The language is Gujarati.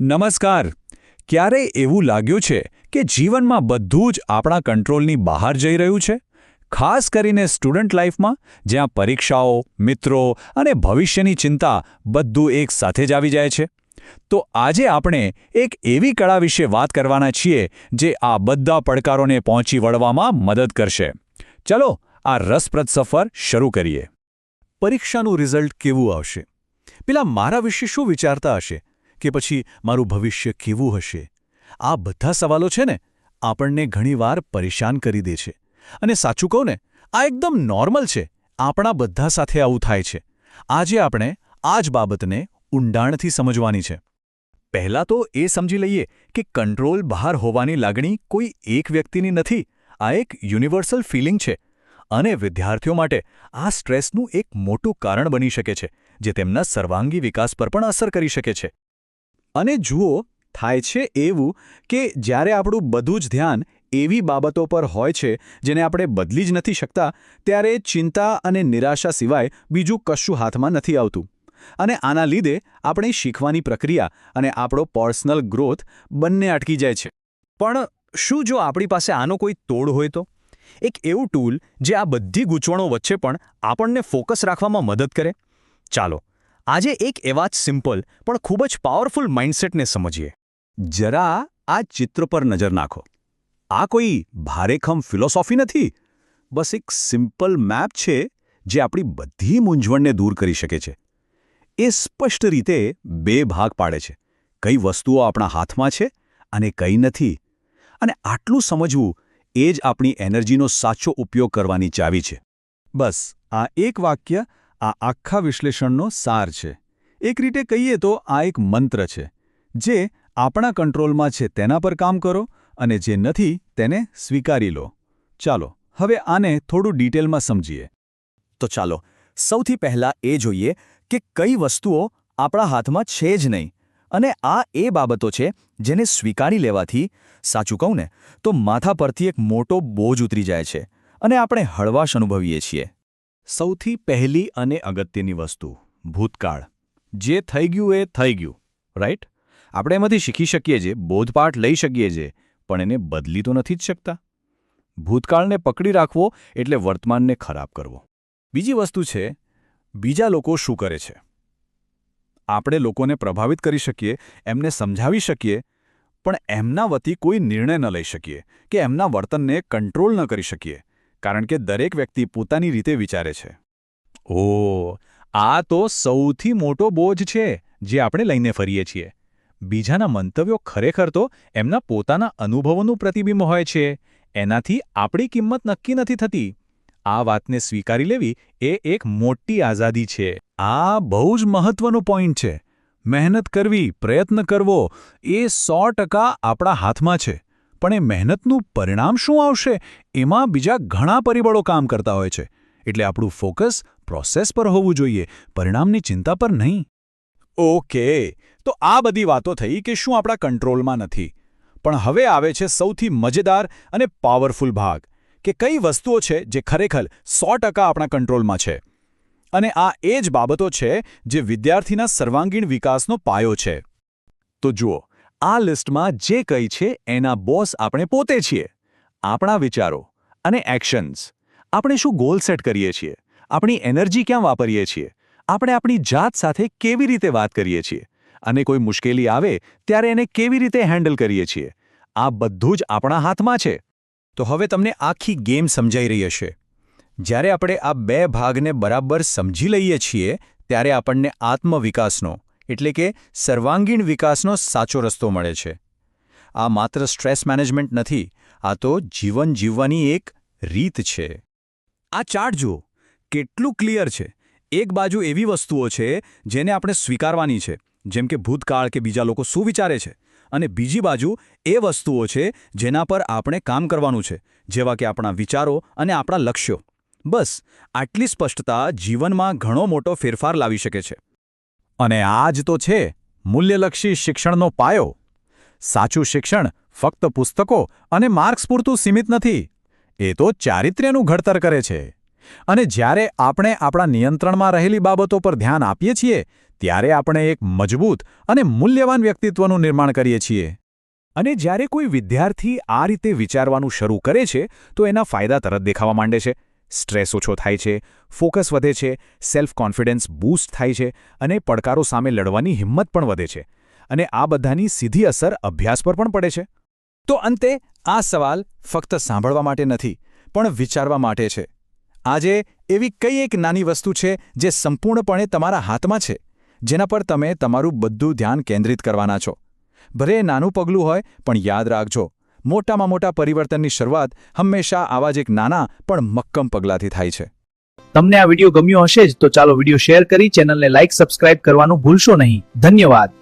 નમસ્કાર. ક્યારેય એવું લાગ્યું છે કે જીવનમાં બધું જ આપણા કંટ્રોલની બહાર જઈ રહ્યું છે? ખાસ કરીને સ્ટુડન્ટ લાઈફમાં, જ્યાં પરીક્ષાઓ, મિત્રો અને ભવિષ્યની ચિંતા બધું એક સાથે જ આવી જાય છે. તો આજે આપણે એક એવી કળા વિશે વાત કરવાના છીએ જે આ બધા પડકારોને પહોંચી વળવામાં મદદ કરશે. ચલો આ રસપ્રદ સફર શરૂ કરીએ. પરીક્ષાનું રિઝલ્ટ કેવું આવશે? પેલા મારા વિશે શું વિચારતા હશે? કે પછી મારું ભવિષ્ય કેવું હશે? આ બધા સવાલો છે ને, આપણને ઘણીવાર પરેશાન કરી દે છે. અને સાચું કહું ને, આ એકદમ નોર્મલ છે. આપણા બધા સાથે આવું થાય છે. આજે આપણે આ જ બાબતને ઊંડાણથી સમજવાની છે. પહેલાં તો એ સમજી લઈએ કે કંટ્રોલ બહાર હોવાની લાગણી કોઈ એક વ્યક્તિની નથી. આ એક યુનિવર્સલ ફિલિંગ છે. અને વિદ્યાર્થીઓ માટે આ સ્ટ્રેસનું એક મોટું કારણ બની શકે છે, જે તેમના સર્વાંગી વિકાસ પર પણ અસર કરી શકે છે. અને જુઓ, થાય છે એવું કે જ્યારે આપણું બધું જ ધ્યાન એવી બાબતો પર હોય છે જેને આપણે બદલી જ નથી શકતા, ત્યારે ચિંતા અને નિરાશા સિવાય બીજું કશું હાથમાં નથી આવતું. અને આના લીધે આપણી શીખવાની પ્રક્રિયા અને આપણો પર્સનલ ગ્રોથ બંને અટકી જાય છે. પણ શું જો આપણી પાસે આનો કોઈ તોડ હોય તો? એક એવું ટૂલ જે આ બધી ગૂંચવણો વચ્ચે પણ આપણને ફોકસ રાખવામાં મદદ કરે? ચાલો આજે એક એવા જ સિમ્પલ પણ ખૂબ જ પાવરફુલ માઇન્ડસેટને સમજીએ. જરા આ ચિત્ર પર નજર નાખો. આ કોઈ ભારેખમ ફિલોસોફી નથી. બસ એક સિમ્પલ મેપ છે જે આપણી બધી મૂંઝવણને દૂર કરી શકે છે. એ સ્પષ્ટ રીતે બે ભાગ પાડે છે. કઈ વસ્તુઓ આપણા હાથમાં છે અને કઈ નથી. અને આટલું સમજવું એ જ આપણી એનર્જીનો સાચો ઉપયોગ કરવાની ચાવી છે. બસ આ એક વાક્ય આ આખા વિશ્લેષણનો સાર છે. એક રીતે કહીએ તો આ એક મંત્ર છે. જે આપણા કંટ્રોલમાં છે તેના પર કામ કરો અને જે નથી તેને સ્વીકારી લો. ચાલો હવે આને થોડું ડિટેલમાં સમજીએ. તો ચાલો સૌથી પહેલાં એ જોઈએ કે કઈ વસ્તુઓ આપણા હાથમાં છે જ નહીં. અને આ એ બાબતો છે જેને સ્વીકારી લેવાથી, સાચું કહું ને, તો માથા પરથી એક મોટો બોજ ઉતરી જાય છે અને આપણે હળવાશ અનુભવીએ છીએ. સૌથી પહેલી અને અગત્યની વસ્તુ ભૂતકાળ. જે થઈ ગયું એ થઈ ગયું, રાઈટ? આપણે એમાંથી શીખી શકીએ છીએ, બોધપાઠ લઈ શકીએ છીએ, પણ એને બદલી તો નથી જ શકતા. ભૂતકાળને પકડી રાખવો એટલે વર્તમાનને ખરાબ કરવો. બીજી વસ્તુ છે બીજા લોકો શું કરે છે. આપણે લોકોને પ્રભાવિત કરી શકીએ, એમને સમજાવી શકીએ, પણ એમના વતી કોઈ નિર્ણય ન લઈ શકીએ કે એમના વર્તનને કંટ્રોલ ન કરી શકીએ, કારણ કે દરેક વ્યક્તિ પોતાની રીતે વિચારે છે. ઓહ, આ તો સૌથી મોટો બોજ છે જે આપણે લઈને ફરીએ છીએ. બીજાના મંતવ્યો ખરેખર તો એમના પોતાના અનુભવોનું પ્રતિબિંબ હોય છે. એનાથી આપણી કિંમત નક્કી નથી થતી. આ વાતને સ્વીકારી લેવી એ એક મોટી આઝાદી છે. આ બહુ જ મહત્વનો પોઈન્ટ છે. મહેનત કરવી, પ્રયત્ન કરવો એ 100% આપણા હાથમાં છે. પણ એ મહેનતનું પરિણામ શું આવશે, એમાં બીજા ઘણા પરિબળો કામ કરતા હોય છે. એટલે આપણું ફોકસ પ્રોસેસ પર હોવું જોઈએ, પરિણામની ચિંતા પર નહીં. ઓકે, તો આ બધી વાતો થઈ કે શું આપણા કંટ્રોલમાં નથી. પણ હવે આવે છે સૌથી મજેદાર અને પાવરફુલ ભાગ, કે કઈ વસ્તુઓ છે જે ખરેખર 100% આપણા કંટ્રોલમાં છે. અને આ એ જ બાબતો છે જે વિદ્યાર્થીના સર્વાંગીણ વિકાસનો પાયો છે. તો જુઓ, આ લિસ્ટમાં જે કંઈ છે એના બોસ આપણે પોતે છીએ. આપણા વિચારો અને એક્શન્સ. આપણે શું ગોલ સેટ કરીએ છીએ, આપણી એનર્જી ક્યાં વાપરીએ છીએ, આપણે આપણી જાત સાથે કેવી રીતે વાત કરીએ છીએ, અને કોઈ મુશ્કેલી આવે ત્યારે એને કેવી રીતે હેન્ડલ કરીએ છીએ, આ બધું જ આપણા હાથમાં છે. તો હવે તમને આખી ગેમ સમજાઈ રહી હશે. જ્યારે આપણે આ બે ભાગને બરાબર સમજી લઈએ છીએ ત્યારે આપણને આત્મવિકાસનો, એટલે કે સર્વાંગીણ વિકાસનો સાચો રસ્તો મળે છે. આ માત્ર સ્ટ્રેસ મેનેજમેન્ટ નથી, આ તો જીવન જીવવાની એક રીત છે. આ ચાર્ટ જુઓ, કેટલું ક્લિયર છે. એક બાજુ એવી વસ્તુઓ છે જેને આપણે સ્વીકારવાની છે, જેમ કે ભૂતકાળ કે બીજા લોકો શું વિચારે છે, અને બીજી બાજુ એ વસ્તુઓ છે જેના પર આપણે કામ કરવાનું છે, જેવા કે આપણા વિચારો અને આપણા લક્ષ્યો. બસ આટલી સ્પષ્ટતા જીવનમાં ઘણો મોટો ફેરફાર લાવી શકે છે. અને આ જ તો છે મૂલ્યલક્ષી શિક્ષણનો પાયો. સાચું શિક્ષણ ફક્ત પુસ્તકો અને માર્ક્સ પૂરતું સીમિત નથી. એ તો ચારિત્ર્યનું ઘડતર કરે છે. અને જ્યારે આપણે આપણા નિયંત્રણમાં રહેલી બાબતો પર ધ્યાન આપીએ છીએ ત્યારે આપણે એક મજબૂત અને મૂલ્યવાન વ્યક્તિત્વનું નિર્માણ કરીએ છીએ. અને જ્યારે કોઈ વિદ્યાર્થી આ રીતે વિચારવાનું શરૂ કરે છે તો એના ફાયદા તરત દેખાવા માંડે છે. સ્ટ્રેસ ઓછો થાય છે, ફોકસ વધે છે, સેલ્ફ કોન્ફિડન્સ બૂસ્ટ થાય છે અને પડકારો સામે લડવાની હિંમત પણ વધે છે. અને આ બધાની સીધી અસર અભ્યાસ પર પણ પડે છે. તો અંતે આ સવાલ ફક્ત સાંભળવા માટે નથી, પણ વિચારવા માટે છે. આજે એવી કઈ એક નાની વસ્તુ છે જે સંપૂર્ણપણે તમારા હાથમાં છે, જેના પર તમે તમારું બધું ધ્યાન કેન્દ્રિત કરવાના છો? ભલે એ નાનું પગલું હોય, પણ યાદ રાખજો, મોટામાં મોટા પરિવર્તનની શરૂઆત હંમેશા આવા જ એક નાના પણ મક્કમ પગલાંથી થાય છે. તમને આ વિડીયો ગમ્યો હશે જ તો ચાલો વિડીયો શેર કરી ચેનલને લાઇક સબસ્ક્રાઇબ કરવાનું ભૂલશો નહીં. ધન્યવાદ.